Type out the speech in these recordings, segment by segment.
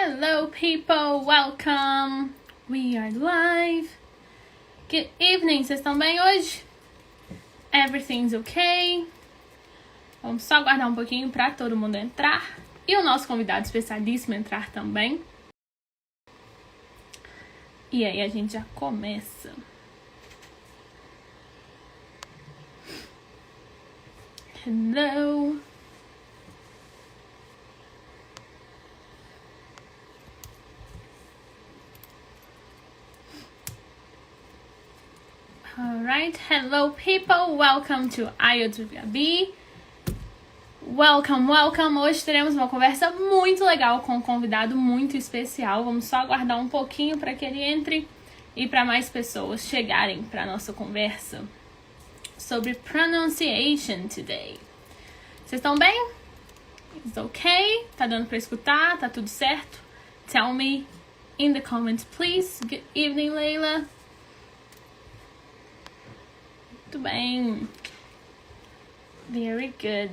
Hello people, welcome! We are live. Good evening, vocês estão bem hoje? Everything's okay? Vamos só aguardar um pouquinho para todo mundo entrar e o nosso convidado especialíssimo entrar também. E aí a gente já começa. Hello! Alright, hello people, welcome to IELTS with Gaby. Welcome, welcome. Hoje teremos uma conversa muito legal com um convidado muito especial. Vamos só aguardar um pouquinho para que ele entre e para mais pessoas chegarem para a nossa conversa sobre pronunciation today. Vocês estão bem? It's okay? Tá dando para escutar? Tá tudo certo? Tell me in the comments, please. Good evening, Leila. Muito bem. Very good.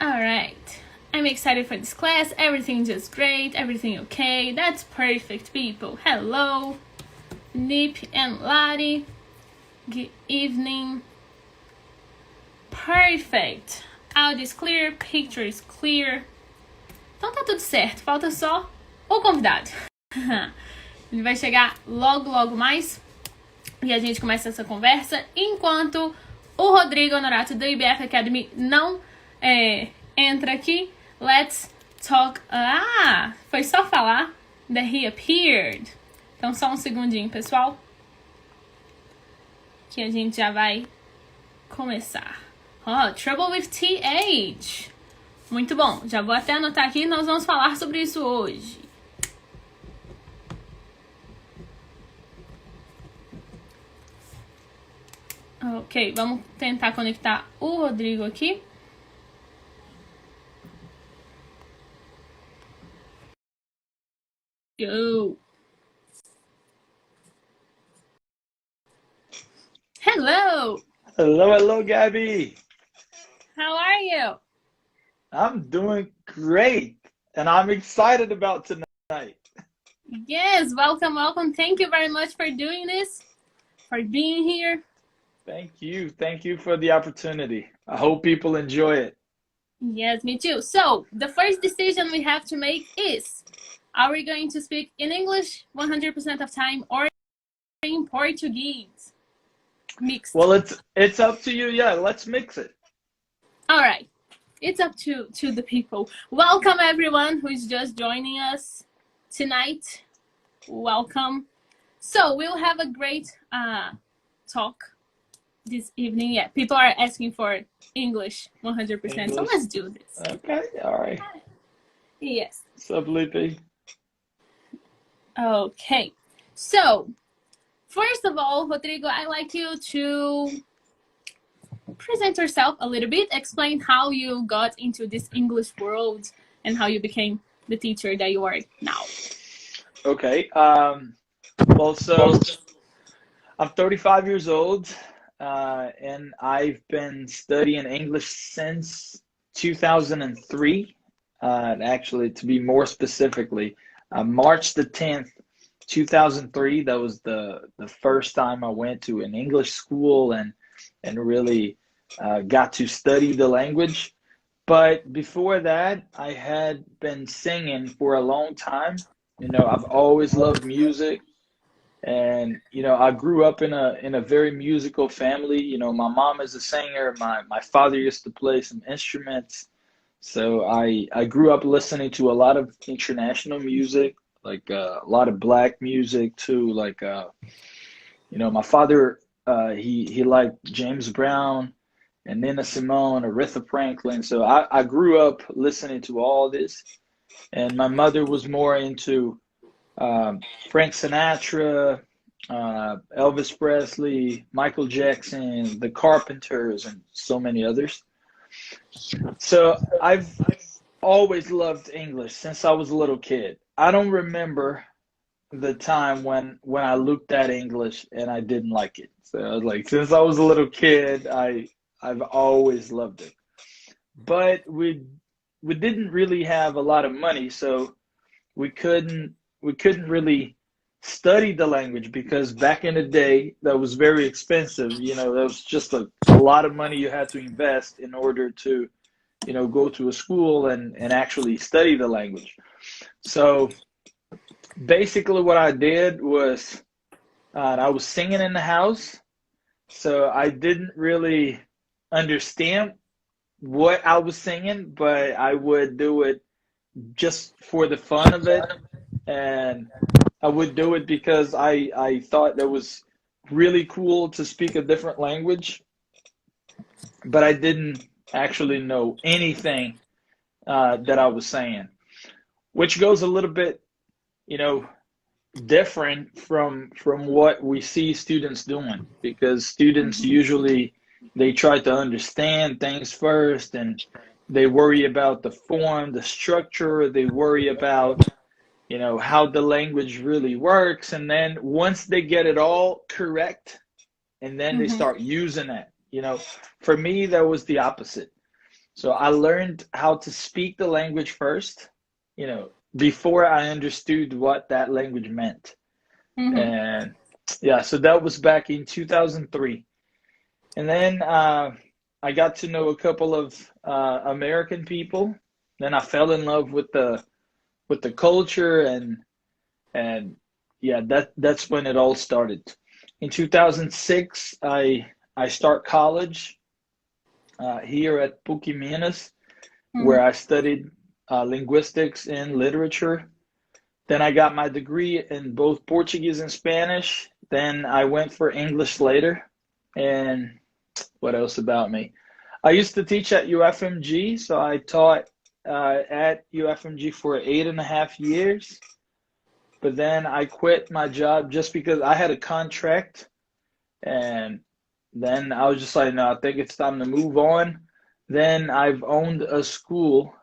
Alright. I'm excited for this class. Everything just great. Everything okay. That's perfect, people. Hello. Nip and Lottie. Good evening. Perfect. Audio is clear. Picture is clear. Então tá tudo certo, falta só o convidado. Ele vai chegar logo mais e a gente começa essa conversa enquanto o Rodrigo Honorato da EBF Academy não entra aqui. Let's talk. Foi só falar that he appeared. Então só um segundinho, pessoal, que a gente já vai começar. Trouble with TH. Muito bom, já vou até anotar aqui, nós vamos falar sobre isso hoje. Ok, vamos tentar conectar o Rodrigo aqui. Go! Hello! Hello, Gaby. How are you? I'm doing great, and I'm excited about tonight. Yes, welcome. Thank you very much for doing this, for being here. Thank you for the opportunity. I hope people enjoy it. Yes, me too. So, the first decision we have to make is, are we going to speak in English 100% of time or in Portuguese? Mixed. Well, it's up to you. Yeah, let's mix it. All right. It's up to the people. Welcome everyone who is just joining us tonight. Welcome. So we'll have a great talk this evening. Yeah, people are asking for English 100%. So let's do this. Okay, all right. Yes. What's up, Lippy? Okay. So first of all, Rodrigo, I'd like you to present yourself a little bit, explain how you got into this English world and how you became the teacher that you are now. Okay. Well, so I'm 35 years old, and I've been studying English since 2003. Actually, to be more specifically, March the 10th, 2003. That was the first time I went to an English school and really got to study the language. But before that, I had been singing for a long time. You know, I've always loved music, and you know, I grew up in a very musical family. You know, my mom is a singer. My father used to play some instruments. So I grew up listening to a lot of international music, like a lot of black music too. Like you know, my father he liked James Brown and Nina Simone, Aretha Franklin. So I grew up listening to all this, and my mother was more into Frank Sinatra, Elvis Presley, Michael Jackson, the Carpenters, and so many others. So I've always loved English since I was a little kid. I don't remember the time when I looked at English and I didn't like it. So I was like, since I was a little kid, I've always loved it. But we didn't really have a lot of money, so we couldn't really study the language because back in the day that was very expensive. That was just a lot of money you had to invest in order to, go to a school and actually study the language. So basically what I did was I was singing in the house, so I didn't really understand what I was singing, but I would do it just for the fun of it. And I would do it because I thought that was really cool to speak a different language, but I didn't actually know anything that I was saying, which goes a little bit, you know, different from what we see students doing, because students usually they try to understand things first, and they worry about the form, the structure, they worry about, how the language really works, and then once they get it all correct, and then they start using it. For me, that was the opposite. So I learned how to speak the language first, before I understood what that language meant. And yeah, so that was back in 2003. And then I got to know a couple of American people. Then I fell in love with the culture, and yeah, that's when it all started. In 2006, I start college here at PUC Minas, where I studied linguistics and literature. Then I got my degree in both Portuguese and Spanish. Then I went for English later. And what else about me? I used to teach at UFMG, so I taught at UFMG for 8.5 years. But then I quit my job just because I had a contract. And then I was just like, no, I think it's time to move on. Then I've owned a school.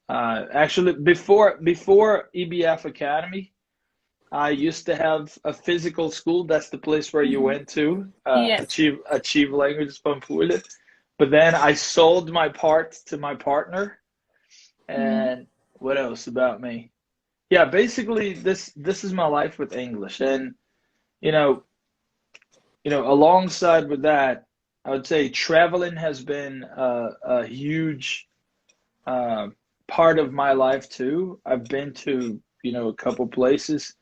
Actually, before EBF Academy, I used to have a physical school. That's the place where you went to Yes. achieve languages Pampulha. But then I sold my part to my partner. And what else about me? Yeah, basically this is my life with English. And alongside with that, I would say traveling has been a huge part of my life too. I've been to, a couple places,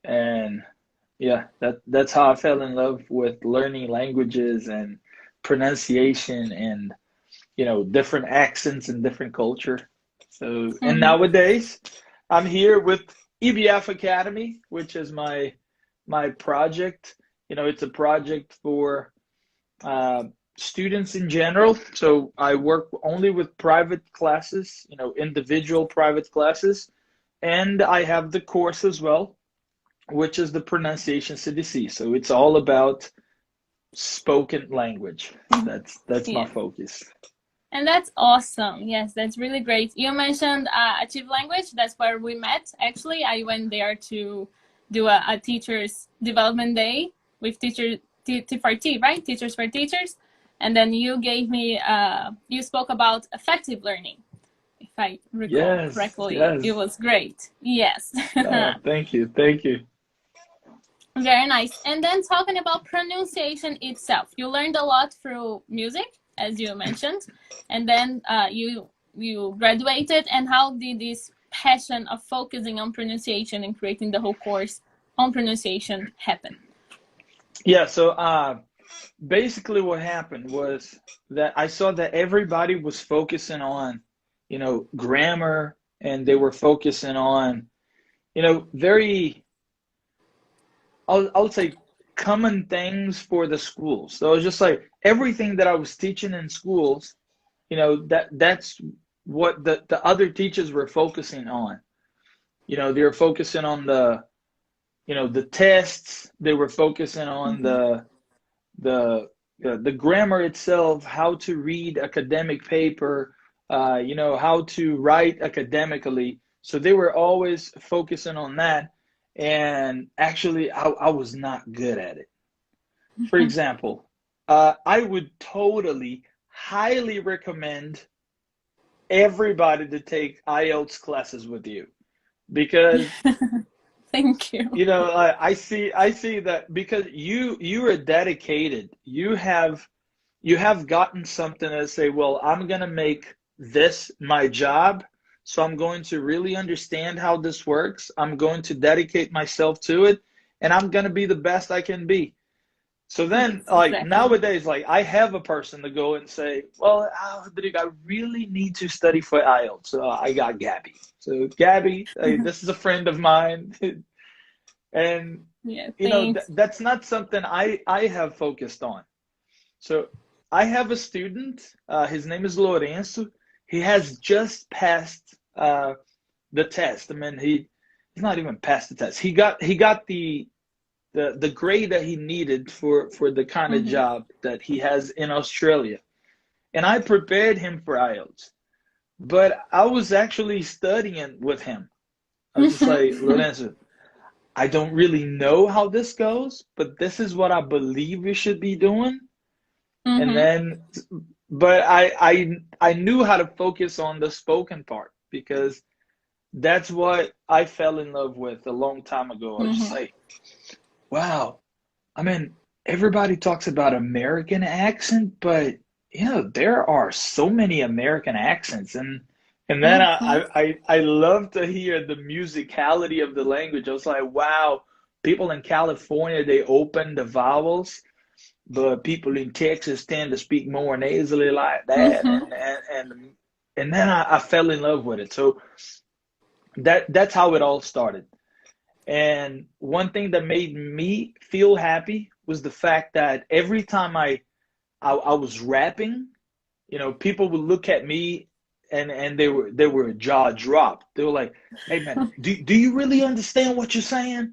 and yeah, that's how I fell in love with learning languages and pronunciation and, different accents and different culture. So, and nowadays I'm here with EBF Academy, which is my project. It's a project for students in general. So I work only with private classes, individual private classes. And I have the course as well, which is the pronunciation CDC. So it's all about spoken language. That's my focus. And that's awesome. Yes, that's really great. You mentioned Achieve Language. That's where we met. Actually, I went there to do a teacher's development day with T4T, right? Teachers for Teachers. And then you gave me, you spoke about effective learning, if I recall correctly. Yes. It was great. Yes. Thank you. Very nice. And then talking about pronunciation itself, you learned a lot through music, as you mentioned, and then you graduated. And how did this passion of focusing on pronunciation and creating the whole course on pronunciation happen? Yeah, so basically what happened was that I saw that everybody was focusing on, grammar, and they were focusing on, very, I would say, common things for the schools. So it was just like everything that I was teaching in schools, that's what the other teachers were focusing on. They were focusing on the tests. They were focusing on the grammar itself, how to read academic paper, how to write academically. So they were always focusing on that. And actually, I was not good at it. For example, I would totally, highly recommend everybody to take IELTS classes with you because Thank you. I see that because you are dedicated. You have gotten something to say, well, I'm gonna make this my job, so I'm going to really understand how this works. I'm going to dedicate myself to it, and I'm gonna be the best I can be. So then, Yes, like exactly. nowadays, like I have a person to go and say, well, Rodrigo, I really need to study for IELTS. So I got Gabby. So Gabby, this is a friend of mine, and Yeah, thanks. that's not something I have focused on. So I have a student. His name is Lorenzo. He has just passed the test. I mean, he's not even passed the test. He got the grade that he needed for the kind of Mm-hmm. job that he has in Australia. And I prepared him for IELTS. But I was actually studying with him. I was just like, Lorenzo, I don't really know how this goes, but this is what I believe we should be doing. And Mm-hmm. then, but I knew how to focus on the spoken part because that's what I fell in love with a long time ago. I was just Mm-hmm. like, wow. I mean, everybody talks about American accent, but there are so many American accents, and then Mm-hmm. I love to hear the musicality of the language. I was like, wow, people in California they open the vowels, but people in Texas tend to speak more nasally like that, Mm-hmm. and then I fell in love with it. So that's how it all started. And one thing that made me feel happy was the fact that every time I was rapping, people would look at me and they were jaw dropped. They were like, "Hey man, do you really understand what you're saying?"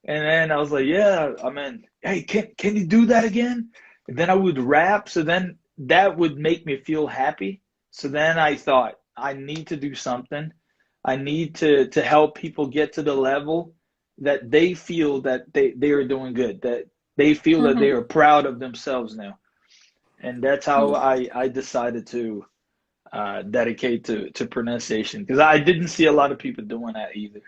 And then I was like, "Yeah, I mean, hey, can you do that again?" And then I would rap, so then that would make me feel happy. So then I thought, I need to do something. I need to help people get to the level that they feel that they are doing good, that they feel that they Mm-hmm. are proud of themselves now. And that's how Yeah. I decided to dedicate to pronunciation because I didn't see a lot of people doing that either.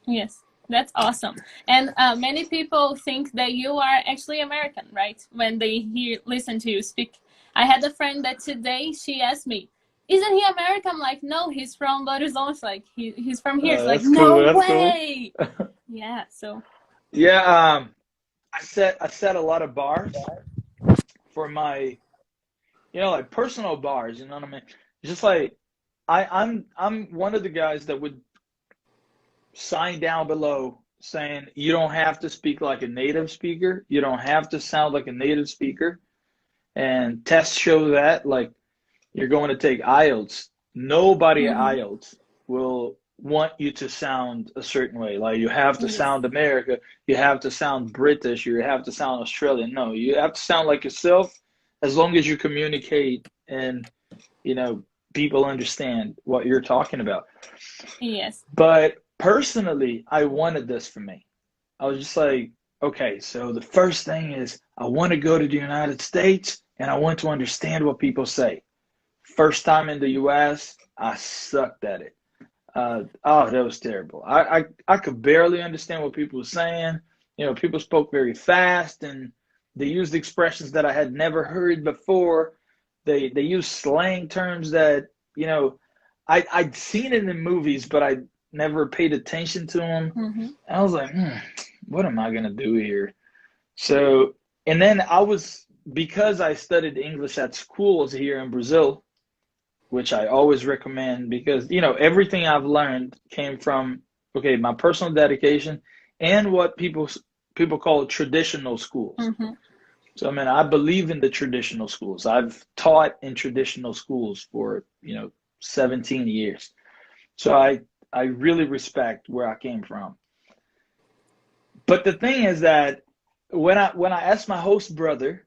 Yes, that's awesome. And many people think that you are actually American, right? When they listen to you speak. I had a friend that today she asked me, "Isn't he American?" I'm like, "No, he's from Barizonas. Like he's from here." She's like, That's cool. "No That's cool. way!" Yeah. So. Yeah, I set a lot of bars for my, like personal bars. You know what I mean? Just like I'm one of the guys that would sign down below saying you don't have to speak like a native speaker. You don't have to sound like a native speaker. And tests show that, like, you're going to take IELTS. Nobody at Mm-hmm. IELTS will want you to sound a certain way. Like, you have to Yes. sound America, you have to sound British, you have to sound Australian. No, you have to sound like yourself as long as you communicate and, you know, people understand what you're talking about. Yes. But personally, I wanted this for me. I was just like, okay, so the first thing is I want to go to the United States and I want to understand what people say. First time in the US, I sucked at it. Oh, that was terrible. I could barely understand what people were saying. People spoke very fast and they used expressions that I had never heard before. They used slang terms that, I'd seen it in movies, but I never paid attention to them. Mm-hmm. And I was like, what am I gonna do here? So, and then because I studied English at schools here in Brazil, which I always recommend because, everything I've learned came from, okay, my personal dedication and what people call traditional schools. Mm-hmm. So, I mean, I believe in the traditional schools. I've taught in traditional schools for, 17 years. So I really respect where I came from. But the thing is that when I asked my host brother,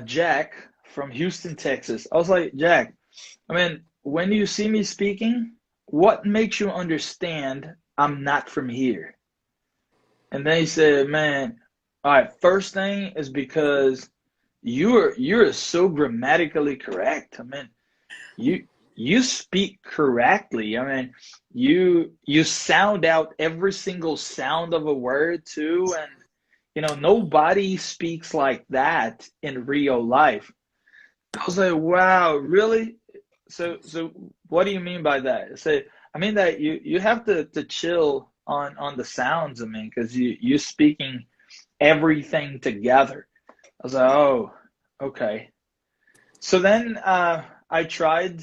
Jack from Houston, Texas, I was like, Jack, I mean, when you see me speaking, what makes you understand I'm not from here? And they said, man, all right, first thing is because you're so grammatically correct. I mean, you you speak correctly. I mean, you sound out every single sound of a word too, and nobody speaks like that in real life. I was like, wow, really? So what do you mean by that? I mean that you have to chill on the sounds. I mean, because you're speaking everything together. I was like, oh, okay. So then I tried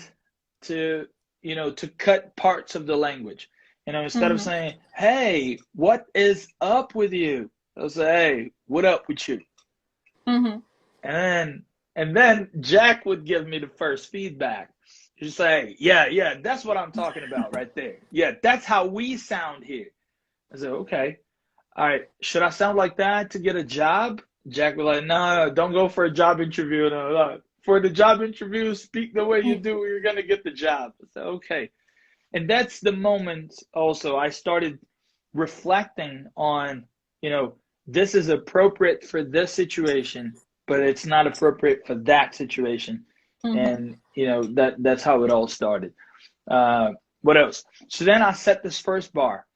to to cut parts of the language. Instead of Mm-hmm. saying, "Hey, what is up with you?" I was like, "Hey, what up with you?" Mm-hmm. And then Jack would give me the first feedback. He'd say, "Yeah, yeah, that's what I'm talking about right there. Yeah, that's how we sound here." I said, "Okay, all right. Should I sound like that to get a job?" Jack was like, "No, no, don't go for a job interview. No, no. For the job interview, speak the way you do. You're gonna get the job." I said, "Okay." And that's the moment also I started reflecting on, you know, this is appropriate for this situation, but it's not appropriate for that situation. Mm-hmm. And, that's how it all started. Uh, what else? So then I set this first bar.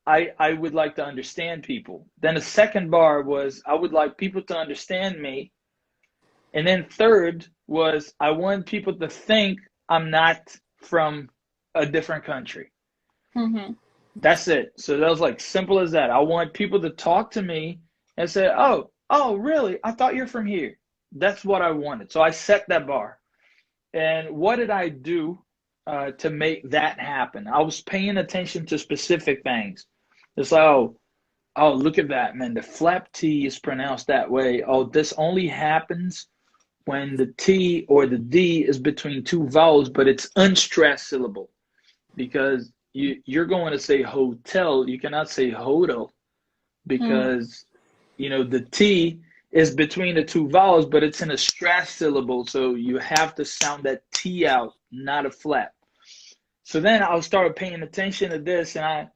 I would like to understand people. Then the second bar was I would like people to understand me. And then third was I want people to think I'm not from a different country. Mm-hmm. That's it. So that was like simple as that. I want people to talk to me and say, oh, really? I thought you're from here. That's what I wanted. So I set that bar. And what did I do to make that happen? I was paying attention to specific things. It's like, oh, look at that, man. The flap T is pronounced that way. Oh, this only happens when the T or the D is between two vowels, but it's unstressed syllable because you're going to say hotel. You cannot say hotel because, the T is between the two vowels, but it's in a stressed syllable. So you have to sound that T out, not a flap. So then I started paying attention to this and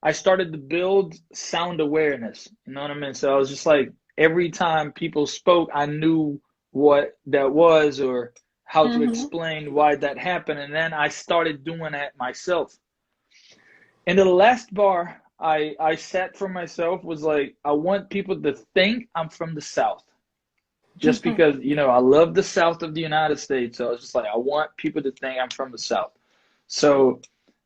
I started to build sound awareness. You know what I mean? So I was just like, every time people spoke, I knew what that was or how to Mm-hmm. explain why that happened. And then I started doing that myself. And the last bar I set for myself was like, I want people to think I'm from the South. Just Mm-hmm. because, I love the South of the United States. So I was just like, I want people to think I'm from the South. So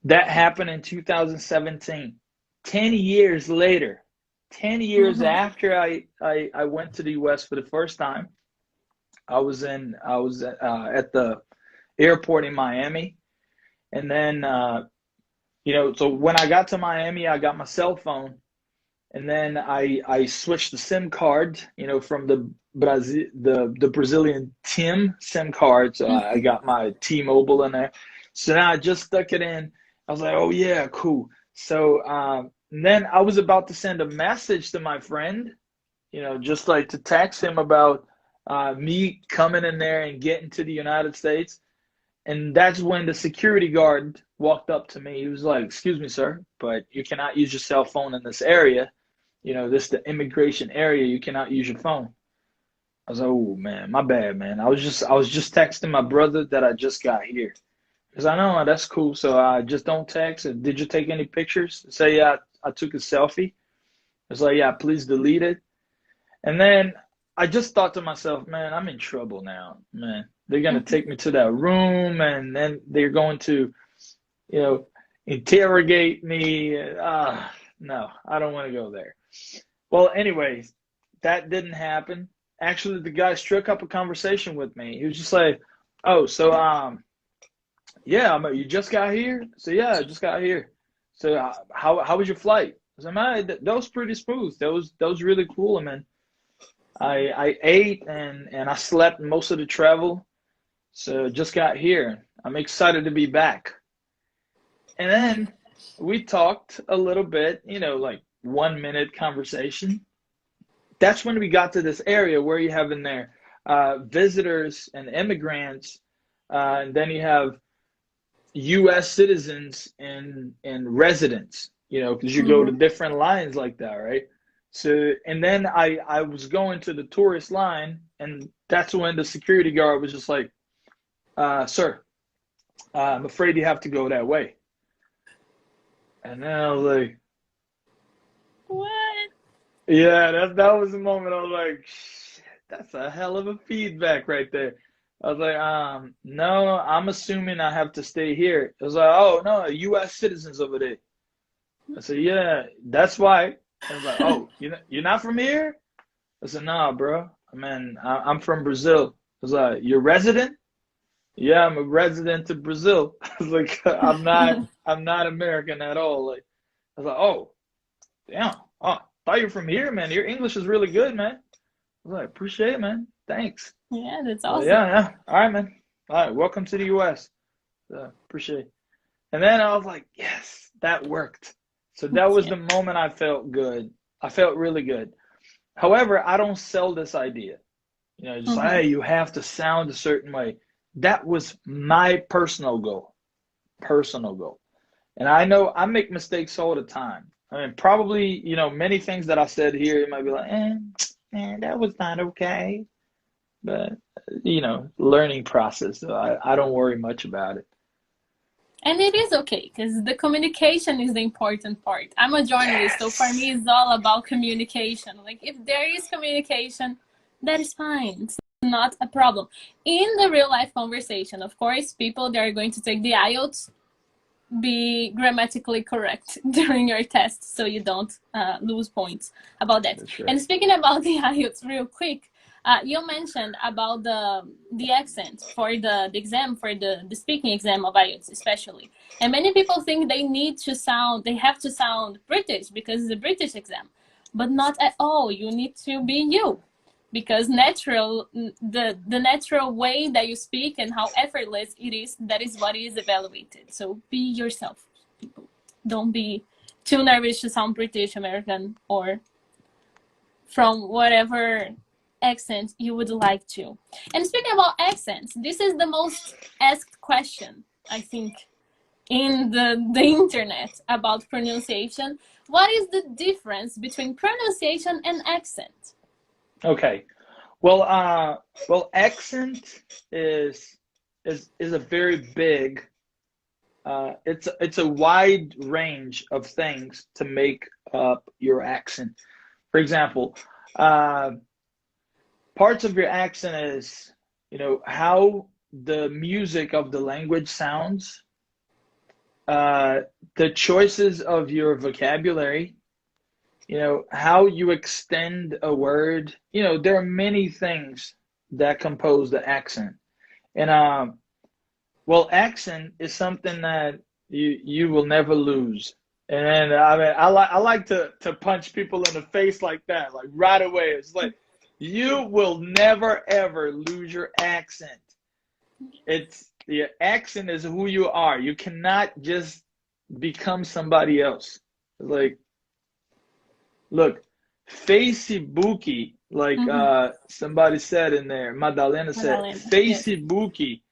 that happened in 2017. 10 years later, 10 years Mm-hmm. after I went to the US for the first time, I was at the airport in Miami. And then, so when I got to Miami, I got my cell phone. And then I switched the SIM card, from the Brazilian TIM SIM card. So I got my T-Mobile in there. So now I just stuck it in. I was like, oh yeah, cool. So then I was about to send a message to my friend, just like to text him about me coming in there and getting to the United States. And that's when the security guard walked up to me. He was like, "Excuse me, sir, but you cannot use your cell phone in this area. This is the immigration area. You cannot use your phone." I was like, "Oh man, my bad, man. I was just texting my brother that I just got here." Because I know that's cool. So I just don't text. And did you take any pictures? Say, yeah, I took a selfie. It's like, yeah, please delete it. And then I just thought to myself, man, I'm in trouble now, man. They're gonna Mm-hmm. take me to that room, and then they're going to, you know, interrogate me. No, I don't want to go there. Well, anyways, that didn't happen. Actually, the guy struck up a conversation with me. He was just like, "Oh, so yeah, you just got here?" So yeah, I just got here. So how was your flight? I said, "Man, that was pretty smooth. That was really cool, man. I ate and I slept most of the travel. So just got here. I'm excited to be back." And then we talked a little bit, like 1 minute conversation. That's when we got to this area where you have in there visitors and immigrants, and then you have U.S. citizens and residents. you know, because you go to different lines like that, right? So, and then I was going to the tourist line, and that's when the security guard was just like, sir, I'm afraid you have to go that way. And then I was like, What? yeah, that was the moment I was like, shit, that's a hell of a feedback right there. I was like, no, I'm assuming I have to stay here. It was like, oh, no, U.S. citizens over there. I said, yeah, that's why. I was like, oh, you're not from here? I said, nah, bro. I mean, I'm from Brazil. I was like, you're resident? Yeah, I'm a resident of Brazil. I was like, I'm not American at all. Like, I was like, oh, damn. Oh, thought you're from here, man. Your English is really good, man. I was like, appreciate it, man. Thanks. Yeah, that's Well, awesome. yeah. All right, man. All right, welcome to the U.S. Appreciate it. And then I was like, yes, that worked. So that was Yeah. the moment I felt good. I felt really good. However, I don't sell this idea. You know, just like, hey, you have to sound a certain way. That was my personal goal. Personal goal. And I know I make mistakes all the time. I mean, probably, you know, many things that I said here, you might be like, that was not okay. But, you know, learning process. So I don't worry much about it. And it is okay, because the communication is the important part. I'm a journalist, so for me, it's all about communication. Like, if there is communication, that is fine. It's not a problem. In the real life conversation, of course, people that are going to take the IELTS, be grammatically correct during your test, so you don't lose points about that. That's right. And speaking about the IELTS real quick, you mentioned about the accent for the exam, for the speaking exam of IELTS especially. And many people think they have to sound British because it's a British exam. But not at all. You need to be you. Because the natural way that you speak and how effortless it is, that is what is evaluated. So be yourself, people. Don't be too nervous to sound British, American, or from whatever accent you would like to. And speaking about accents, this is the most asked question, I think, in the internet about pronunciation. What is the difference between pronunciation and accent? Okay. Well, accent is a very big. It's a wide range of things to make up your accent. For example, parts of your accent is, you know, how the music of the language sounds, the choices of your vocabulary, you know, how you extend a word. You know, there are many things that compose the accent. And well, accent is something that you will never lose. And I mean, I like to punch people in the face like that, like right away. It's like, you will never ever lose your accent. Your accent is who you are. You cannot just become somebody else. Like, look, Facebook, like somebody said in there, Madalena said, Facebook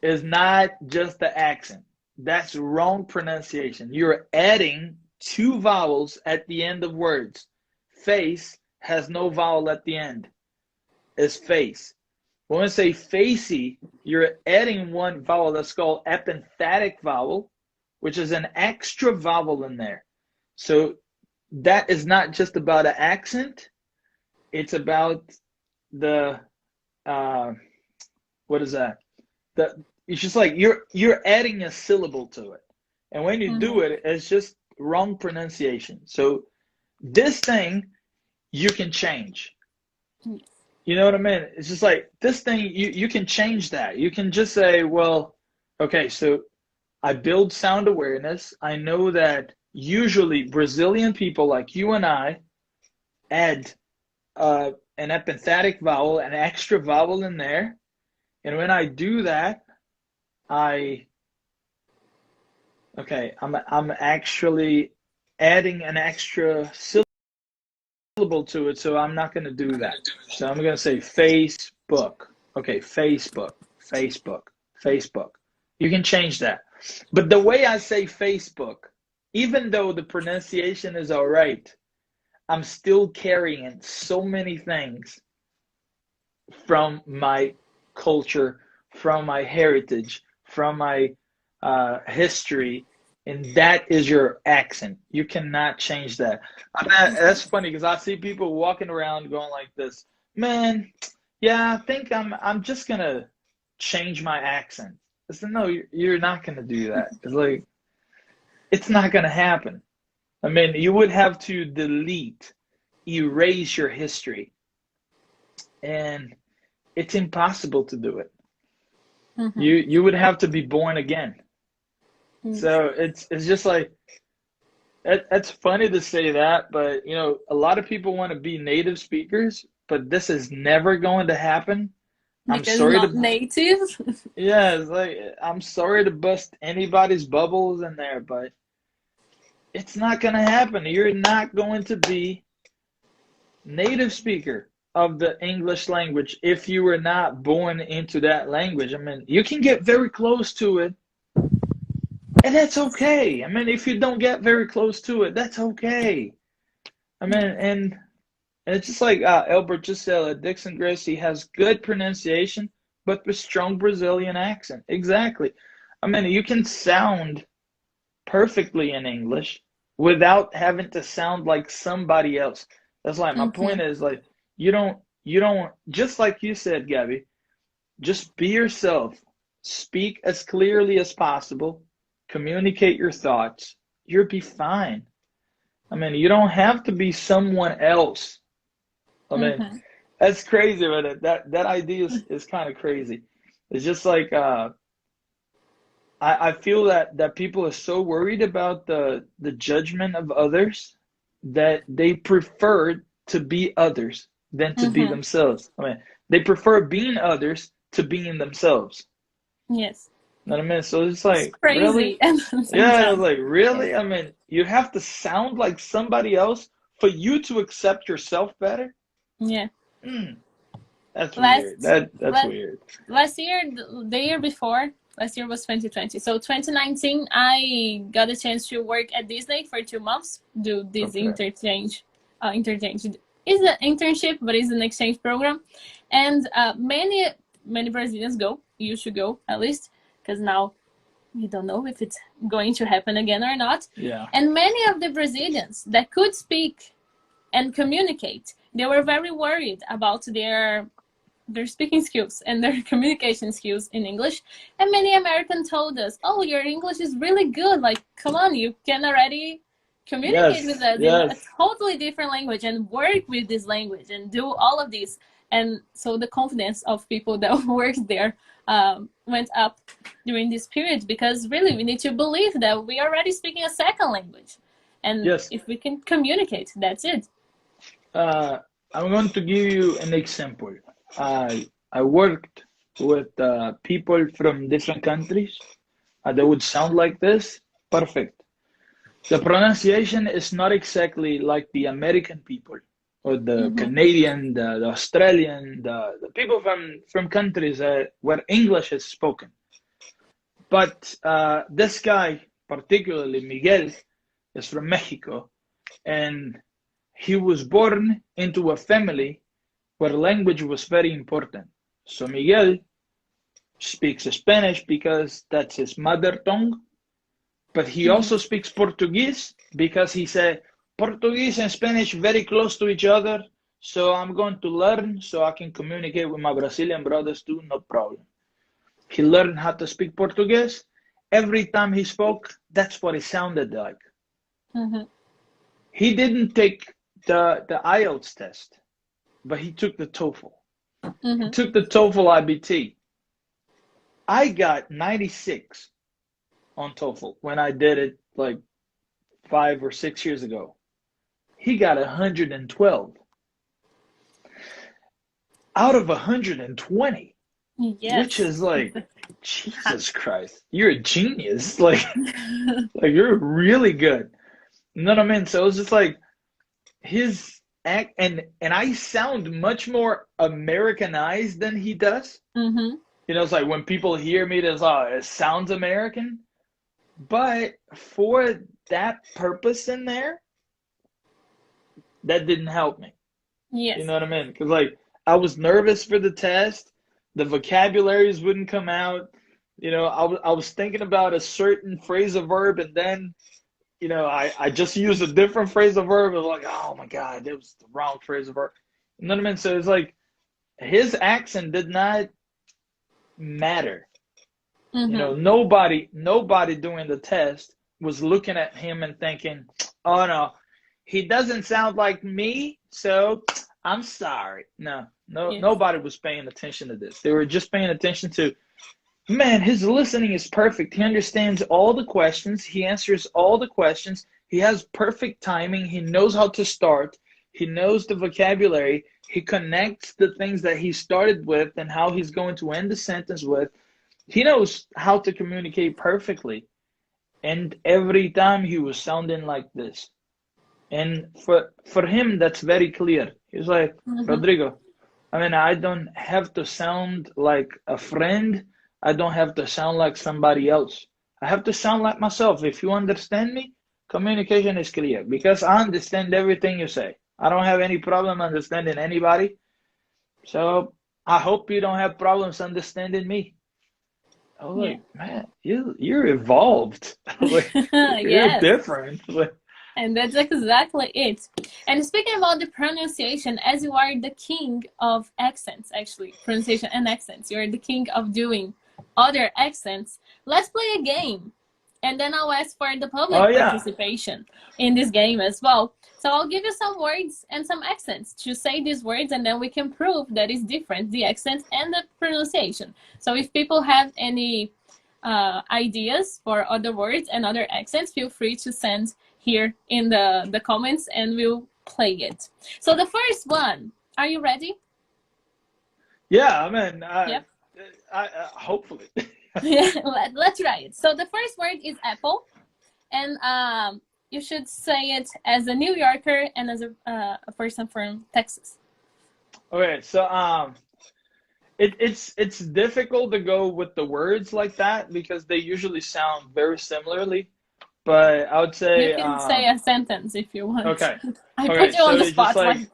is not just the accent. That's wrong pronunciation. You're adding two vowels at the end of words. Face has no vowel at the end. It's face. When we say facey, you're adding one vowel that's called epenthetic vowel, which is an extra vowel in there. So that is not just about an accent. It's about the what is that? It's just like you're adding a syllable to it, and when you do it, it's just wrong pronunciation. So this thing you can change. You know what I mean? It's just like this thing you can change that. You can just say, well, okay, so I build sound awareness. I know that usually Brazilian people like you and I add an epenthetic vowel, an extra vowel in there. And when I do that, I'm actually adding an extra syllable to it, so I'm not going to do that. So I'm going to say Facebook. Okay, Facebook. You can change that. But the way I say Facebook, even though the pronunciation is all right, I'm still carrying so many things from my culture, from my heritage, from my history, and that is your accent. You cannot change that. That's funny because I see people walking around going like this, man. Yeah, I think I'm just gonna change my accent. I said, no, you're not gonna do that. It's like it's not gonna happen. I mean, you would have to delete, erase your history, and it's impossible to do it. Mm-hmm. You would have to be born again. Mm-hmm. So it's just like it's funny to say that, but you know, a lot of people want to be native speakers, but this is never going to happen. I'm Because sorry not to native. yeah, it's like I'm sorry to bust anybody's bubbles in there, but it's not gonna happen. You're not going to be native speaker of the English language if you were not born into that language. I mean, you can get very close to it, and that's okay. I mean, if you don't get very close to it, that's okay. I mean, and it's just like Albert just said, Dixon Gracie has good pronunciation, but with strong Brazilian accent. Exactly. I mean, you can sound perfectly in English without having to sound like somebody else. That's like my point is like you don't just like you said, Gabby, just be yourself. Speak as clearly as possible. Communicate your thoughts. You'll be fine. I mean, you don't have to be someone else. I mean, that's crazy, but that idea is kind of crazy. It's just like I feel that people are so worried about the judgment of others that they prefer to be others than to be themselves. I mean, they prefer being others to being themselves. Yes. You know what I mean? So it's like, it's crazy. really? Yeah, like, really? I mean, you have to sound like somebody else for you to accept yourself better? Yeah. That's weird. That's weird. Last year, the year before, last year was 2020. So 2019, I got a chance to work at Disney for 2 months, do this interchange. It's an internship, but it's an exchange program. And many Brazilians go. You should go, at least, because now we don't know if it's going to happen again or not. Yeah. And many of the Brazilians that could speak and communicate, they were very worried about their speaking skills and their communication skills in English. And many Americans told us, oh, your English is really good. Like, come on, you can already communicate with us in a totally different language and work with this language and do all of this. And so the confidence of people that worked there went up during this period, because really we need to believe that we are already speaking a second language. And if we can communicate, that's it. I'm going to give you an example. I worked with people from different countries that would sound like this. Perfect. The pronunciation is not exactly like the American people or the Canadian, the Australian, the people from countries where English is spoken. But this guy, particularly Miguel, is from Mexico, and he was born into a family where language was very important. So Miguel speaks Spanish because that's his mother tongue, but he also speaks Portuguese because he said Portuguese and Spanish very close to each other, so I'm going to learn so I can communicate with my Brazilian brothers too, no problem. He learned how to speak Portuguese. Every time he spoke, that's what it sounded like. He didn't take the IELTS test, but he took the TOEFL. He took the TOEFL IBT. I got 96 on TOEFL when I did it like 5 or 6 years ago. He got 112 out of 120, which is like, Jesus Christ, you're a genius. Like you're really good. You know what I mean? So it's just like his act, and I sound much more Americanized than he does. You know, it's like when people hear me, there's it sounds American, but for that purpose in there, that didn't help me. Yes. You know what I mean? Because like I was nervous for the test, the vocabularies wouldn't come out. You know, I was thinking about a certain phrasal verb, and then you know I just used a different phrasal verb. I was like, oh my God, that was the wrong phrasal verb. You know what I mean? So it's like his accent did not matter. Mm-hmm. You know, nobody doing the test was looking at him and thinking, oh no, he doesn't sound like me, so I'm sorry. No, Yes. nobody was paying attention to this. They were just paying attention to, man, his listening is perfect. He understands all the questions. He answers all the questions. He has perfect timing. He knows how to start. He knows the vocabulary. He connects the things that he started with and how he's going to end the sentence with. He knows how to communicate perfectly. And every time he was sounding like this. And for him, that's very clear. He's like, Rodrigo, I mean, I don't have to sound like a friend. I don't have to sound like somebody else. I have to sound like myself. If you understand me, communication is clear because I understand everything you say. I don't have any problem understanding anybody. So I hope you don't have problems understanding me. I was like, man, you're evolved. Like, you're Yes. different. Like, And that's exactly it. And speaking about the pronunciation, as you are the king of accents, actually, pronunciation and accents, you're the king of doing other accents. Let's play a game. And then I'll ask for the public participation in this game as well. So I'll give you some words and some accents to say these words, and then we can prove that it's different, the accent and the pronunciation. So if people have any ideas for other words and other accents, feel free to send here in the comments and we'll play it. So the first one, are you ready? Yeah, I mean, Yep. I hopefully. Yeah, let's try it. So the first word is apple, and you should say it as a New Yorker and as a person from Texas. Okay, so it's difficult to go with the words like that because they usually sound very similarly. But I would say you can say a sentence if you want. Okay. I Okay, put you on so the it's spot. just like,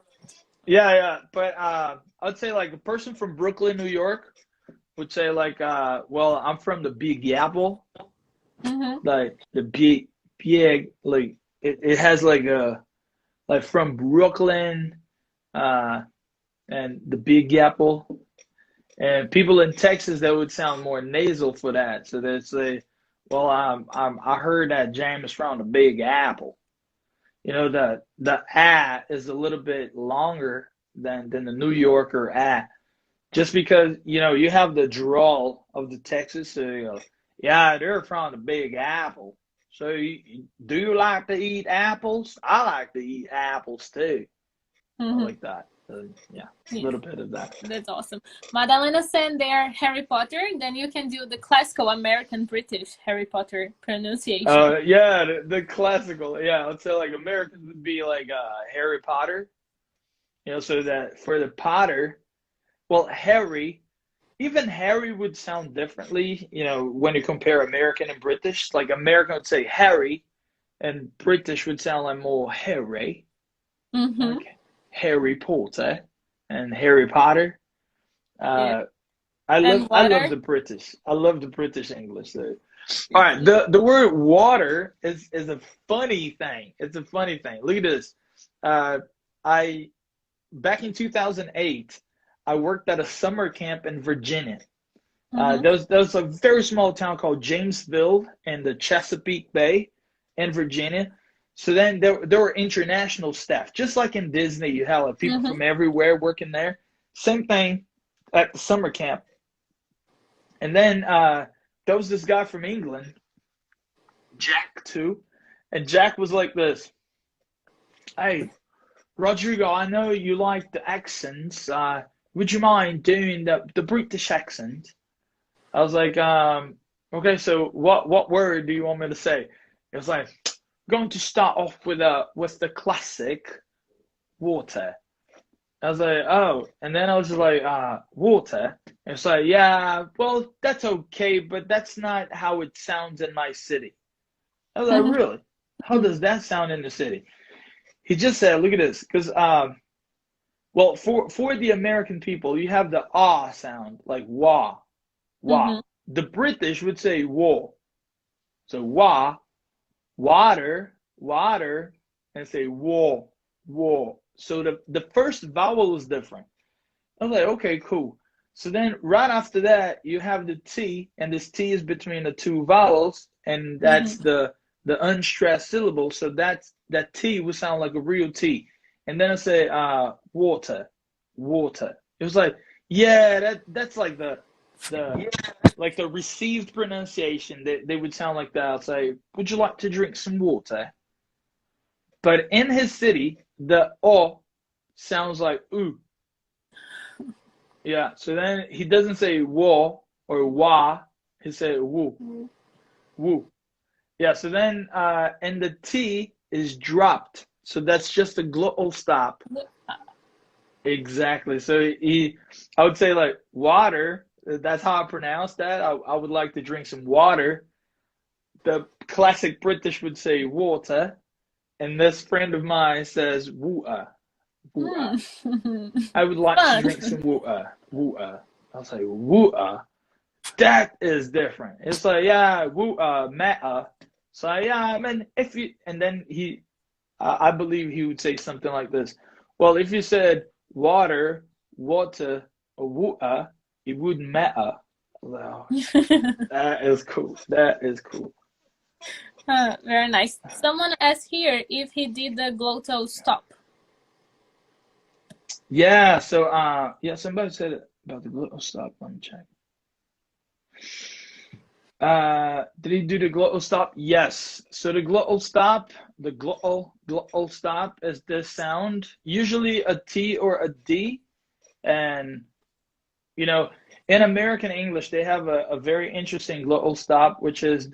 yeah. But I would say like a person from Brooklyn, New York would say like, well, I'm from the Big Apple. Like the big, like it has like from Brooklyn, and the Big Apple. And people in Texas, that would sound more nasal for that. So they'd say, well, I heard that James from the Big Apple. You know, the "ah" is a little bit longer than the New Yorker "ah," just because you know you have the drawl of the Texas. So you go, yeah, they're from the Big Apple. So do you like to eat apples? I like to eat apples too. I like that. So, yeah, a little bit of that. That's awesome. Madalena said there Harry Potter. Then you can do the classical American British Harry Potter pronunciation. Yeah, the classical. Yeah, let's say like Americans would be like Harry Potter. You know, so that for the Potter, well, Harry, even Harry would sound differently. You know, when you compare American and British, like American would say Harry, and British would sound like more Harry. Like Harry Potter and Harry Potter. I love the British. I love the British English though. All right, the word water is a funny thing. It's a funny thing. Look at this. I back in 2008, I worked at a summer camp in Virginia. There was a very small town called Jamesville in the Chesapeake Bay in Virginia. So then there were international staff, just like in Disney, you have like people from everywhere working there. Same thing at the summer camp. And then there was this guy from England, Jack too, and Jack was like this. Hey, Rodrigo, I know you like the accents. Would you mind doing the British accent? I was like, okay, so what word do you want me to say? It was like, going to start off with the classic water. I was like, oh, and then I was just like, water. And it's like, yeah, well, that's okay, but that's not how it sounds in my city. I was like, really? How does that sound in the city? He just said, look at this, because well, for the American people, you have the ah sound, like wah, wah. Mm-hmm. The British would say wah. So wah, water, water, and say wah, wah. So the first vowel is different. I was like, okay, cool. So then right after that, you have the T, and this T is between the two vowels, and that's Mm-hmm. the unstressed syllable. So that T would sound like a real T. And then I say water, water. It was like, yeah, that's like the like the received pronunciation. They would sound like that. I'll say, would you like to drink some water? But in his city, the O sounds like ooh. Yeah, so then he doesn't say wo or wa, he says woo, woo. Yeah, so then and the T is dropped. So that's just a glottal stop. Exactly. So I would say like water, that's how I pronounce that. I would like to drink some water. The classic British would say water, and this friend of mine says water. Water. I would like to drink some water. Water. I'll say water. That is different. It's like, yeah, water, matter. So yeah, I mean, if you, and then I believe he would say something like this. Well, if you said water, water, or water, it wouldn't matter. Wow, that is cool. That is cool. Very nice. Someone asked here if he did the glottal stop. Yeah, so yeah, somebody said it about the glottal stop. Let me check. Did he do the glottal stop? Yes. So the glottal stop, the glottal stop is this sound, usually a T or a D. And you know, in American English, they have a very interesting glottal stop, which is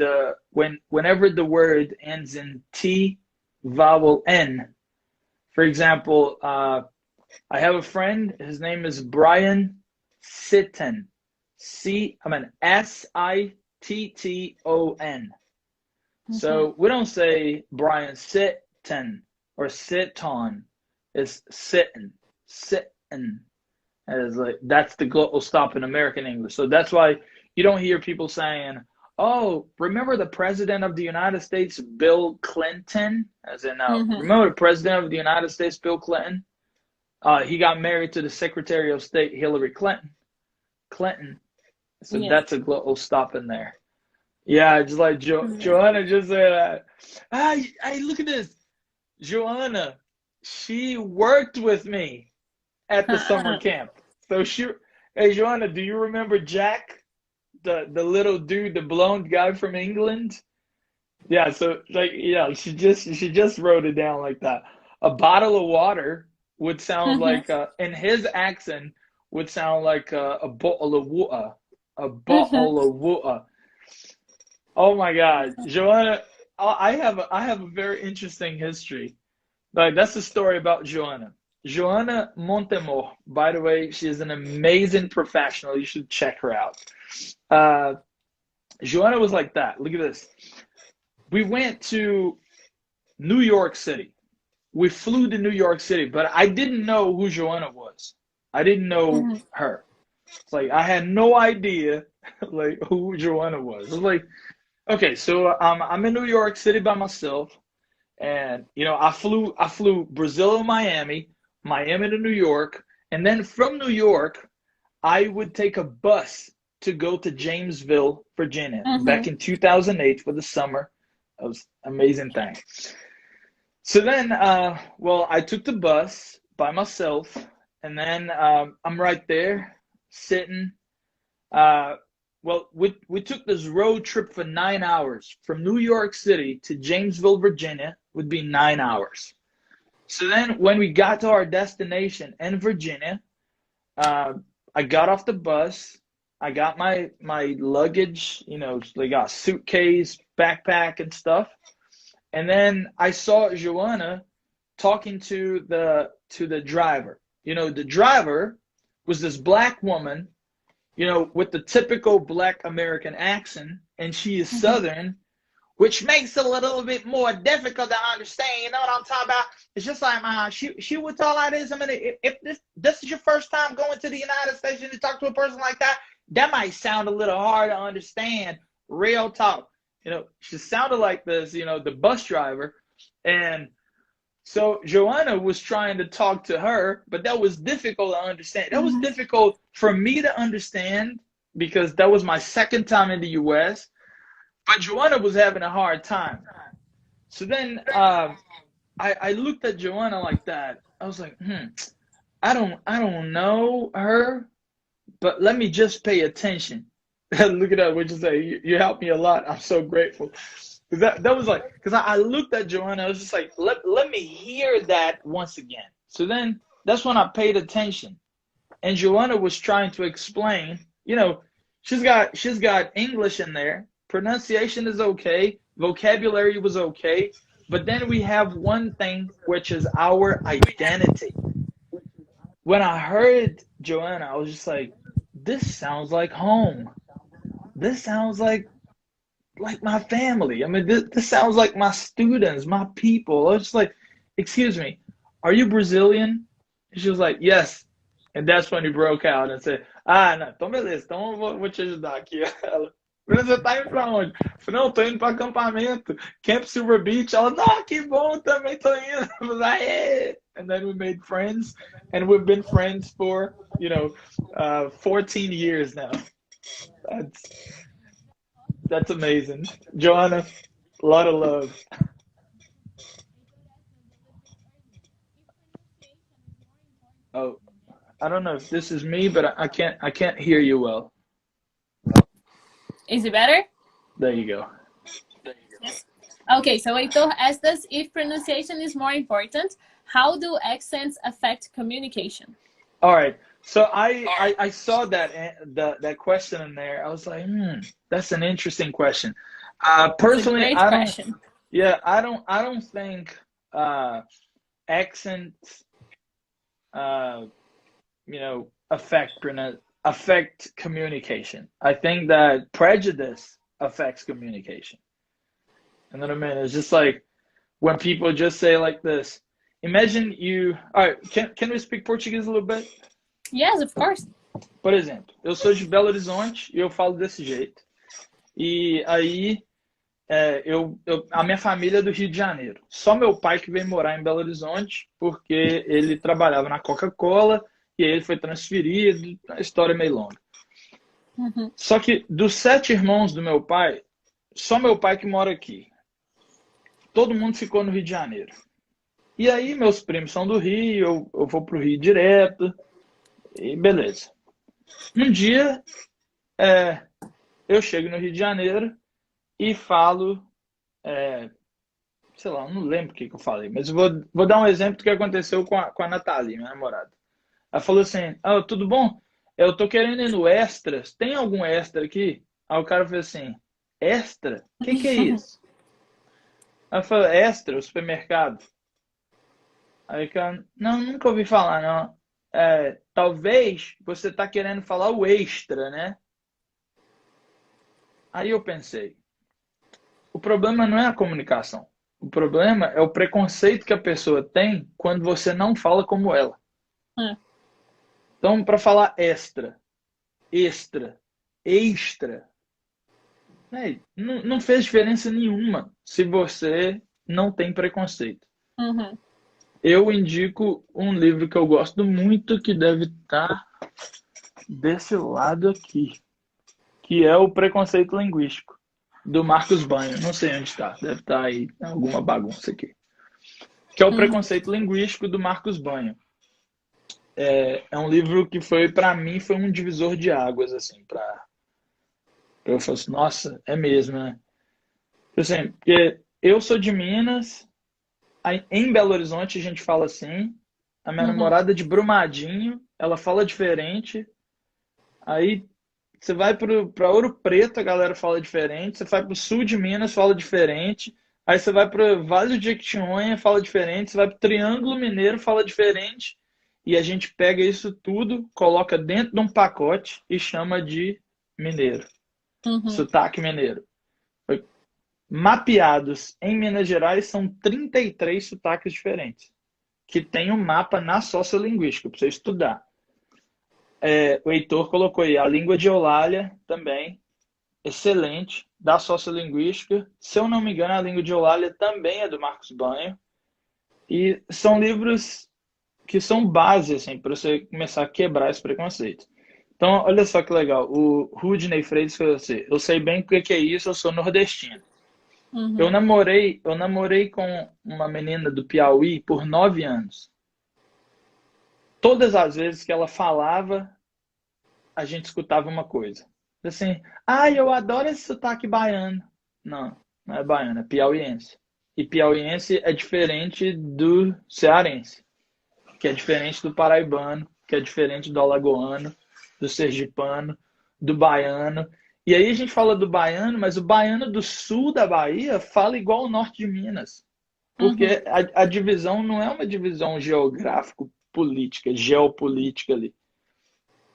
whenever the word ends in T, vowel N. For example, I have a friend, his name is Brian Sitten. Sitton. So we don't say Brian Sitten or Sit-on. It's sitten, sitten. And it's like that's the glottal stop in American English. So that's why you don't hear people saying, "Oh, remember the President of the United States, Bill Clinton?" As in, remember the President of the United States, Bill Clinton? He got married to the Secretary of State, Hillary Clinton. So that's a glottal stop in there. Yeah, just like Joanna just said, hey, look at this. Joanna, she worked with me at the summer camp. So hey, Joanna, do you remember Jack, the little dude, the blonde guy from England? Yeah, so like, yeah, she just wrote it down like that. A bottle of water would sound like, in his accent, would sound like a bottle of water. A bottle of water. Oh my God, Joanna, I have a very interesting history. Like that's the story about Joanna. Joanna Montemor, by the way, she is an amazing professional. You should check her out. Joanna was like that. Look at this. We went to New York City. We flew to New York City, but I didn't know who Joanna was. I didn't know her. It's like I had no idea like who Joanna was. It was like, okay, so I'm in New York City by myself, and you know I flew Brazil to Miami, Miami to New York, and then from New York, I would take a bus to go to Jamesville, Virginia, back in 2008 for the summer. That was an amazing thing. So then, well, I took the bus by myself, and then I'm right there sitting. Well, we took this road trip for 9 hours from New York City to Jamesville, Virginia. Would be 9 hours. So then, when we got to our destination in Virginia, I got off the bus. I got my luggage, you know, like a suitcase, backpack, and stuff. And then I saw Joanna talking to the driver. You know, the driver was this black woman, you know, with the typical black American accent, and she is Southern, which makes it a little bit more difficult to understand. You know what I'm talking about? It's just like, she would tell like this. I mean, if this is your first time going to the United States and you talk to a person like that, that might sound a little hard to understand. Real talk. You know, she sounded like this, you know, the bus driver. And so Joanna was trying to talk to her, but that was difficult to understand. That was difficult for me to understand because that was my second time in the U.S., but Joanna was having a hard time. So then I looked at Joanna like that. I was like, I don't know her, but let me just pay attention. Look at that, what you say. You helped me a lot. I'm so grateful. That was like, because I looked at Joanna, I was just like, let me hear that once again. So then that's when I paid attention. And Joanna was trying to explain, you know, she's got English in there. Pronunciation is okay. Vocabulary was okay. But then we have one thing, which is our identity. When I heard Joanna, I was just like, this sounds like home. This sounds like my family. I mean, this sounds like my students, my people. I was just like, excuse me, are you Brazilian? And she was like, yes. And that's when he broke out and said, não, então beleza, então vou te ajudar aqui. Ela, você tá indo pra onde? Eu falei, não, tô indo pra acampamento, Camp Silver Beach. Ela, não, que bom, também tô indo. I was like, hey. And then we made friends, and we've been friends for, 14 years now. That's amazing. Joanna, a lot of love. Oh, I don't know if this is me, but I can't hear you well. Is it better? There you go. Yes. Okay, so Heitor asked us if pronunciation is more important. How do accents affect communication? All right. So I saw that question in there. I was like, that's an interesting question. Personally, I don't. Question. Yeah, I don't think accents, affect communication. I think that prejudice affects communication. You know what I mean? It's just like when people just say like this. Imagine you. All right, can we speak Portuguese a little bit? Yes, of course. Por exemplo, eu sou de Belo Horizonte e eu falo desse jeito. E aí, a minha família é do Rio de Janeiro. Só meu pai que veio morar em Belo Horizonte porque ele trabalhava na Coca-Cola e aí ele foi transferido. A história é meio longa. Só que dos 7 irmãos do meu pai, só meu pai que mora aqui. Todo mundo ficou no Rio de Janeiro. E aí, meus primos são do Rio, eu vou pro Rio direto. E beleza. Um dia, eu chego no Rio de Janeiro e falo, sei lá, não lembro o que eu falei, mas eu vou dar um exemplo do que aconteceu com a Nathalie, minha namorada. Ela falou assim, tudo bom? Eu tô querendo ir no Extras, tem algum Extra aqui? Aí o cara falou assim, Extra? O que é isso? Ela falou, Extra, o supermercado. Aí o cara, não, nunca ouvi falar, não. Talvez você tá querendo falar o extra, né? Aí eu pensei, o problema não é a comunicação. O problema é o preconceito que a pessoa tem quando você não fala como ela. Então, para falar extra, não fez diferença nenhuma se você não tem preconceito. Eu indico um livro que eu gosto muito, que deve estar desse lado aqui, que é o Preconceito Linguístico, do Marcos Banho. Não sei onde está, deve estar aí alguma bagunça aqui. Que é o Preconceito Linguístico do Marcos Banho. É um livro que para mim, foi um divisor de águas, assim, eu falei assim, nossa, é mesmo, né? Assim, porque eu sou de Minas. Em Belo Horizonte a gente fala assim. A minha namorada é de Brumadinho, ela fala diferente. Aí você vai para Ouro Preto, a galera fala diferente. Você vai para o sul de Minas, fala diferente. Aí você vai para Vale do Jequitinhonha, fala diferente. Você vai para o Triângulo Mineiro, fala diferente. E a gente pega isso tudo, coloca dentro de um pacote e chama de mineiro. Sotaque mineiro. Mapeados em Minas Gerais são 33 sotaques diferentes, que tem um mapa na sociolinguística para você estudar. O Heitor colocou aí a língua de Eulália também, excelente, da sociolinguística. Se eu não me engano, a língua de Eulália também é do Marcos Banho. E são livros que são base, assim, para você começar a quebrar esse preconceito. Então, olha só que legal. O Rudney Freitas falou assim, eu sei bem porque que é isso, eu sou nordestino. Eu namorei com uma menina do Piauí por 9 anos. Todas as vezes que ela falava, a gente escutava uma coisa. Assim, eu adoro esse sotaque baiano. Não, não é baiano, é piauiense. E piauiense é diferente do cearense, que é diferente do paraibano, que é diferente do alagoano, do sergipano, do baiano. E aí a gente fala do baiano, mas o baiano do sul da Bahia fala igual ao norte de Minas. Porque a divisão não é uma divisão geográfico-política, geopolítica ali.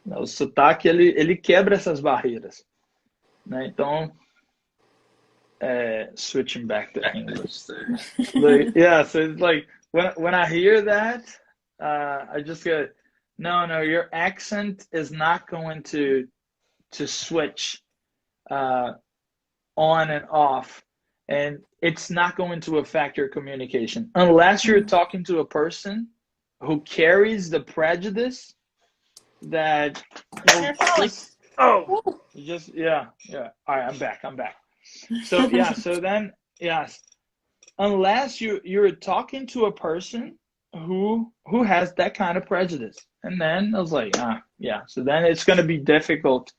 O sotaque, ele quebra essas barreiras. Né? Então, switching back to English. So it's like, when I hear that, I just go, no, your accent is not going to switch on and off, and it's not going to affect your communication unless you're talking to a person who carries the prejudice that all right, I'm back. So then unless you're talking to a person who has that kind of prejudice, and then I was like, so then it's going to be difficult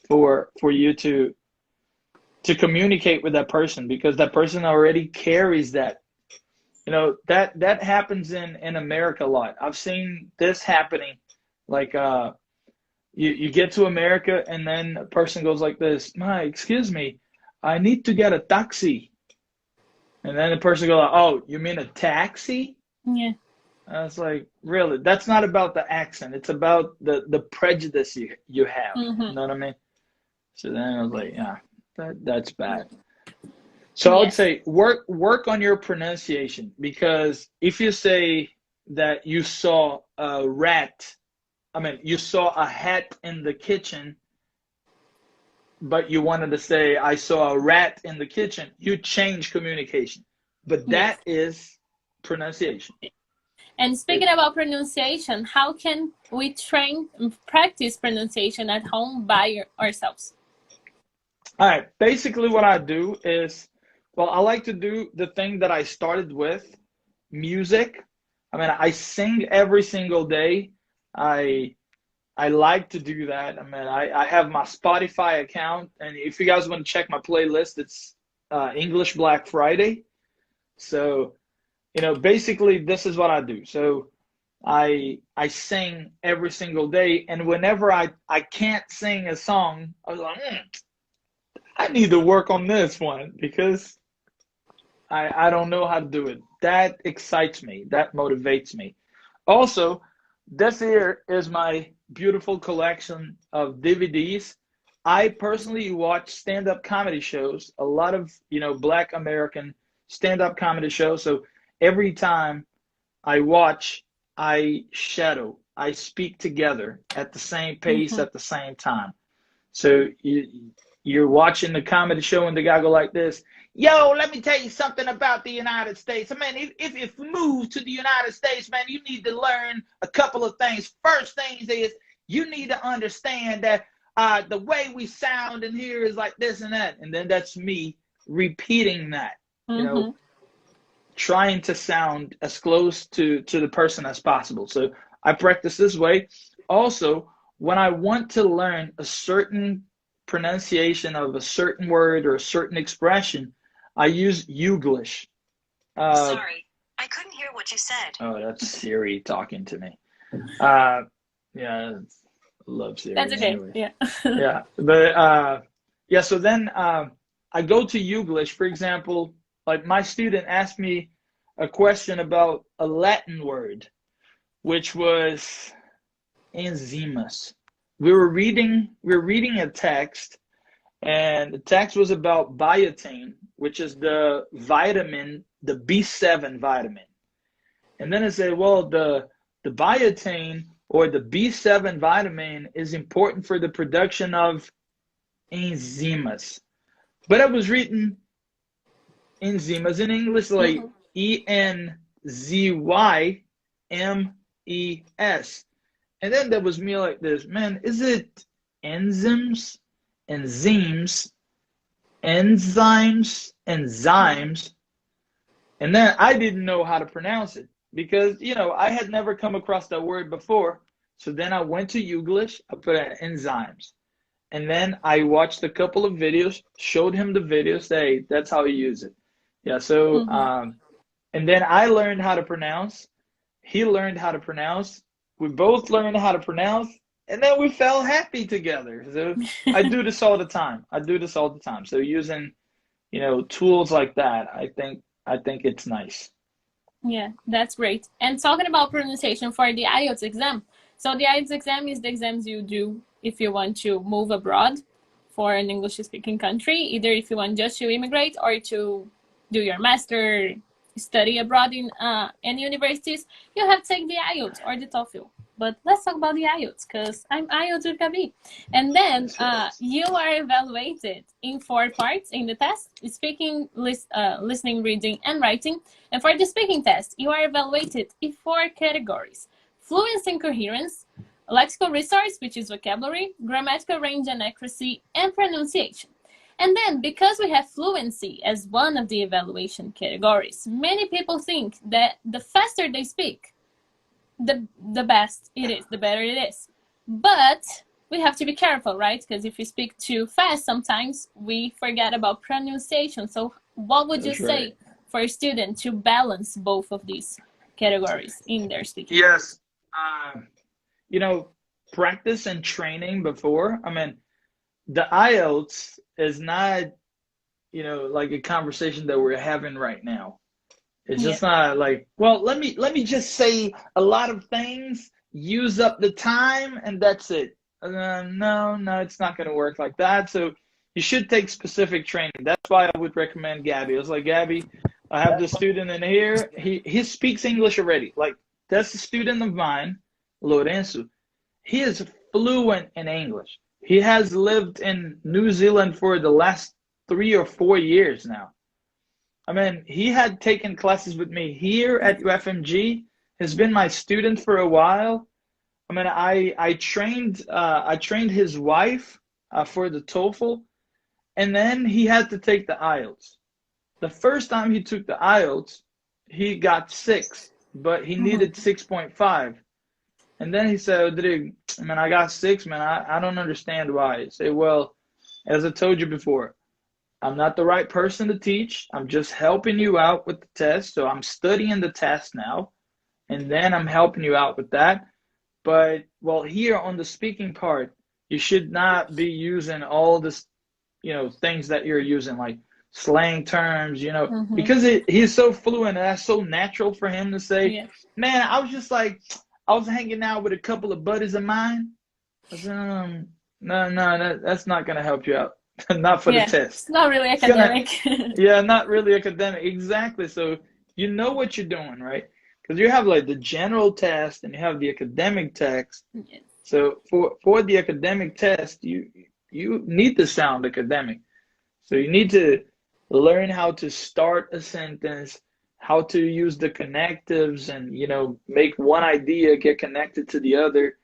for you to communicate with that person, because that person already carries that. That happens in America a lot. I've seen this happening, like you get to America and then a person goes like this, excuse me, I need to get a taxi. And then the person goes, oh, you mean a taxi? Yeah. I was like, really? That's not about the accent. It's about the prejudice you have. You know what I mean? So then I was like, that's bad. So I would say work on your pronunciation, because if you say that you saw a you saw a hat in the kitchen, but you wanted to say, I saw a rat in the kitchen, you change communication. But that is pronunciation. And speaking about pronunciation, how can we practice pronunciation at home by ourselves? All right. Basically what I do is, I like to do the thing that I started with, music. I sing every single day. I like to do that. I have my Spotify account, and if you guys want to check my playlist, it's English Black Friday. So, basically this is what I do. So I sing every single day, and whenever I can't sing a song, I was like, I need to work on this one, because I don't know how to do it. That excites me. That motivates me. Also, this here is my beautiful collection of DVDs. I personally watch stand-up comedy shows, a lot of, Black American stand-up comedy shows. So every time I watch, I shadow, I speak together at the same pace at the same time. So you're watching the comedy show and the guy go like this, yo, let me tell you something about the United States. If you move to the United States, man, you need to learn a couple of things. First things is you need to understand that the way we sound in here is like this and that. And then that's me repeating that, trying to sound as close to the person as possible. So I practice this way. Also, when I want to learn a certain pronunciation of a certain word or a certain expression, I use Youglish. Sorry, I couldn't hear what you said. Oh, that's Siri talking to me. I love Siri. That's okay. Anyway. Yeah. But so then I go to Youglish. For example, like my student asked me a question about a Latin word, which was enzimas. We were reading a text, and the text was about biotin, which is the vitamin, the B7 vitamin. And then it said, well, the biotin or the B7 vitamin is important for the production of enzymes. But I was reading enzymes in English like ENZYMES. And then there was me like this, man, is it enzymes, enzymes, enzymes? And then I didn't know how to pronounce it because, you know, I had never come across that word before. So then I went to Youglish, I put in enzymes. And then I watched a couple of videos, showed him the video, say, that's how you use it. Yeah, so, and then I learned how to pronounce. He learned how to pronounce. We both learned how to pronounce. And then we felt happy together. So I do this all the time. So using, you know, tools like that, I think it's nice. Yeah, that's great. And talking about pronunciation for the IELTS exam. So the IELTS exam is the exams you do if you want to move abroad for an English-speaking country, either if you want just to immigrate or to do your master, study abroad in any universities, you have to take the IELTS or the TOEFL. But let's talk about the IELTS, because I'm IELTS with Gaby. And then you are evaluated in 4 parts in the test: speaking, listening, reading, and writing. And for the speaking test, you are evaluated in 4 categories: fluency and coherence, lexical resource, which is vocabulary, grammatical range and accuracy, and pronunciation. And then, because we have fluency as one of the evaluation categories, many people think that the faster they speak, the best it is, the better it is. But we have to be careful, right? Because if we speak too fast, sometimes we forget about pronunciation. So what would you say for a student to balance both of these categories in their speaking? Yes. You know, practice and training before. I mean, the IELTS is not, you know, like a conversation that we're having right now. It's just not like, well, let me just say a lot of things, use up the time, and that's it. No, it's not going to work like that. So you should take specific training. That's why I would recommend Gaby. I was like, Gaby, I have this student in here. He speaks English already. Like, that's a student of mine, Lorenzo. He is fluent in English. He has lived in New Zealand for the last 3 or 4 years now. I mean, he had taken classes with me here at UFMG. Has been my student for a while. I mean, I trained his wife for the TOEFL, and then he had to take the IELTS. The first time he took the IELTS, he got 6, but he needed 6.5. And then he said, Rodrigo, man, I got 6, man. I don't understand why. I say, well, as I told you before, I'm not the right person to teach. I'm just helping you out with the test. So I'm studying the test now, and then I'm helping you out with that. But, well, here on the speaking part, you should not be using all this, you know, things that you're using, like slang terms, you know, because he's so fluent and that's so natural for him to say, man, I was hanging out with a couple of buddies of mine. I said, no, that's not going to help you out. Not for the test. It's not really academic. Not really academic. Exactly. So you know what you're doing, right? Because you have like the general test and you have the academic text. Yes. So for the academic test, you need to sound academic. So you need to learn how to start a sentence, how to use the connectives, and, you know, make one idea get connected to the other.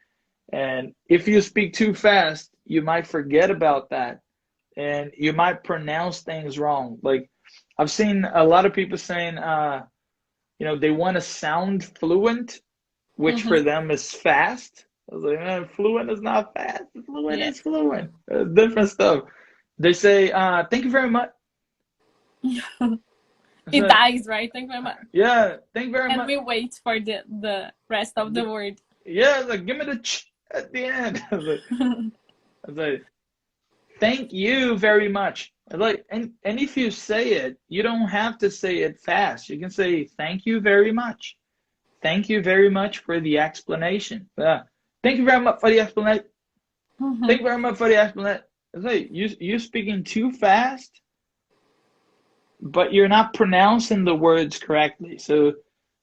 And if you speak too fast, you might forget about that. And you might pronounce things wrong. Like, I've seen a lot of people saying, you know, they want to sound fluent, which for them is fast. I was like, man, fluent is not fast. Fluent is fluent. Different stuff. They say, thank you very much. It dies, right? Thank you very much. Yeah, thank you very much. And we wait for the rest of the word. Yeah, like, give me the ch at the end. I was like, thank you very much. Like, and if you say it, you don't have to say it fast. You can say, thank you very much. Thank you very much for the explanation. Thank you very much for the explanation. Thank you very much for the explanation. It's like you speaking too fast, but you're not pronouncing the words correctly. So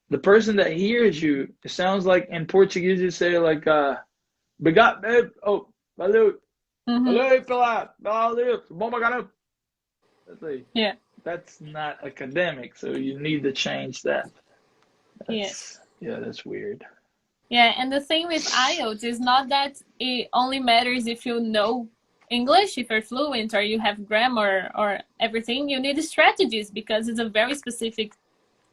the person that hears you, it sounds like in Portuguese you say like "Obrigado, babe." Oh, valeu, Mm-hmm. valeu pela, valeu, bom pra caramba. That's like, Yeah. that's not academic, so you need to change that. Yeah. That's weird. Yeah, and the thing with IELTS is not that it only matters if you know English, if you're fluent or you have grammar or everything. You need strategies because it's a very specific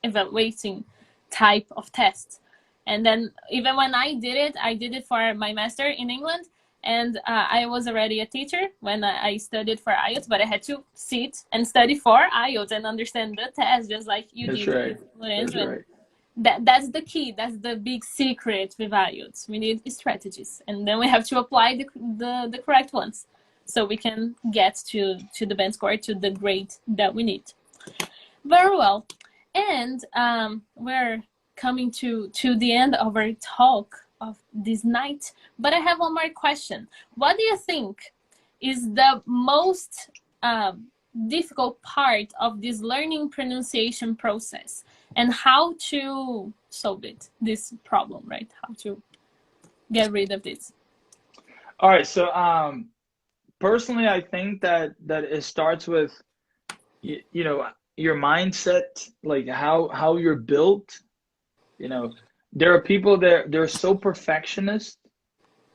evaluating type of test. And then even when I did it for my master in England. And I was already a teacher when I studied for IELTS, but I had to sit and study for IELTS and understand the test, just like you That's did right. with That's Lorenzo. right. That's the key. That's the big secret with IELTS. We need strategies, and then we have to apply the correct ones, so we can get to the band score, to the grade that we need. Very well, and we're coming to the end of our talk of this night. But I have one more question. What do you think is the most difficult part of this learning pronunciation process, and how to solve it, this problem, right? How to get rid of this? All right. So personally, I think that it starts with you know your mindset, like how you're built. You know, there are people that they're so perfectionist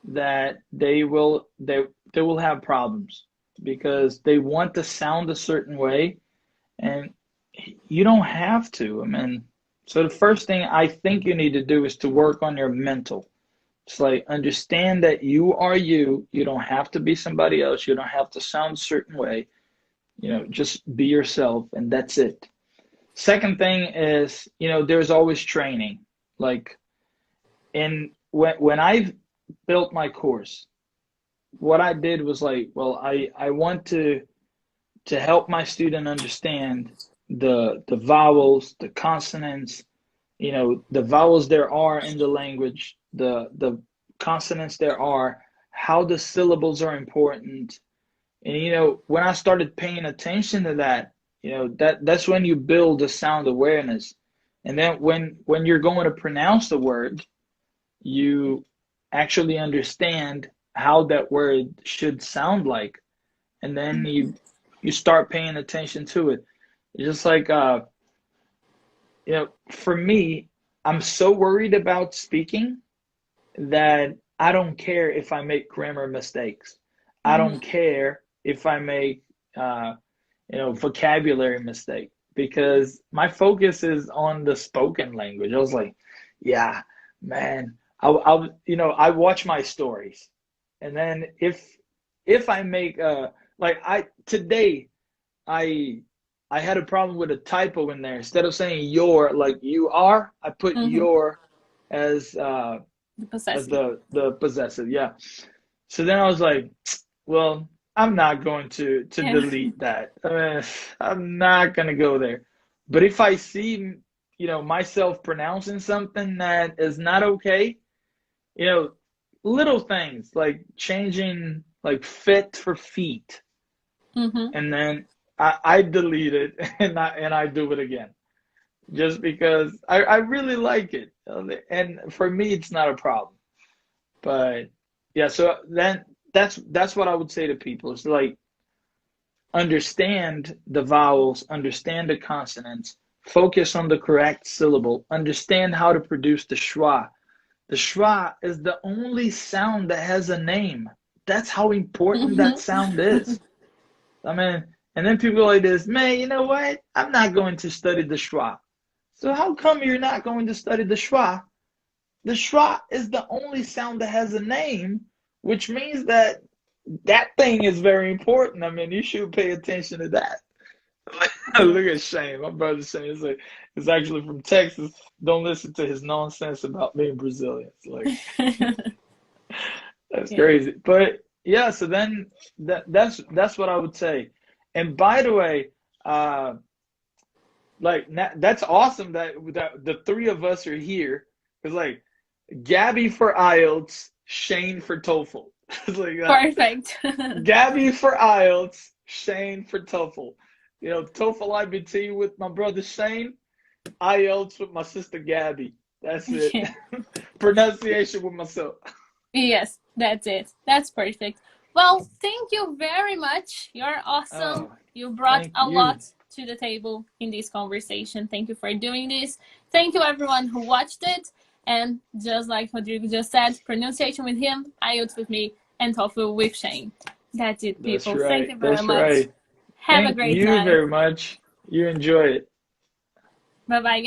that they will have problems because they want to sound a certain way, and you don't have to. I mean, so the first thing I think you need to do is to work on your mental. It's like understand that you are you. You don't have to be somebody else. You don't have to sound a certain way. You know, just be yourself, and that's it. Second thing is, there's always training. Like in when I built my course, what I did was like, well, I want to help my student understand the vowels, the consonants, the vowels there are in the language, the consonants there are, how the syllables are important. And when I started paying attention to that, that's when you build a sound awareness. And then when you're going to pronounce the word, you actually understand how that word should sound like. And then you start paying attention to it. It's just like for me, I'm so worried about speaking that I don't care if I make grammar mistakes. I Mm-hmm. don't care if I make vocabulary mistake, because my focus is on the spoken language. I was like, yeah, man, I watch my stories, and then if I make like today I I had a problem with a typo in there. Instead of saying your, like you are, I put Mm-hmm. your as The as possessive. the possessive. Yeah. So then I was like, well, I'm not going to Yeah. delete that. I'm not gonna go there. But if I see, myself pronouncing something that is not okay, you know, little things like changing like fit for feet, Mm-hmm. and then I delete it and I do it again just because I really like it, and for me it's not a problem. But yeah, so then that's what I would say to people. It's like understand the vowels, understand the consonants, focus on the correct syllable, understand how to produce the schwa. The schwa is the only sound that has a name. That's how important that sound Mm-hmm. is. I mean, and then people are like this, man, you know what? I'm not going to study the schwa. So how come you're not going to study the schwa? The schwa is the only sound that has a name, which means that that thing is very important. I mean, you should pay attention to that. Yeah. Look at Shane. My brother Shane is like, is actually from Texas. Don't listen to his nonsense about being Brazilian. It's like that's Yeah. crazy. But yeah, so then that's what I would say. And by the way, like that's awesome that the three of us are here. Because like Gabby for IELTS Shane for TOEFL. It's like that. Perfect. Gabby for IELTS, Shane for TOEFL. You know, TOEFL IBT with my brother Shane, IELTS with my sister Gabby. That's it. Yeah. Pronunciation with myself. Yes, that's it. That's perfect. Well, thank you very much. You're awesome. Oh, You brought thank a you. lot to the table in this conversation. Thank you for doing this. Thank you everyone who watched it. And just like Rodrigo just said, pronunciation with him, IELTS with me, and TOEFL with Shane. That's it, people. That's right. Thank you very That's much. right. Have a Thank great you time. very much. You enjoy it. Bye-bye.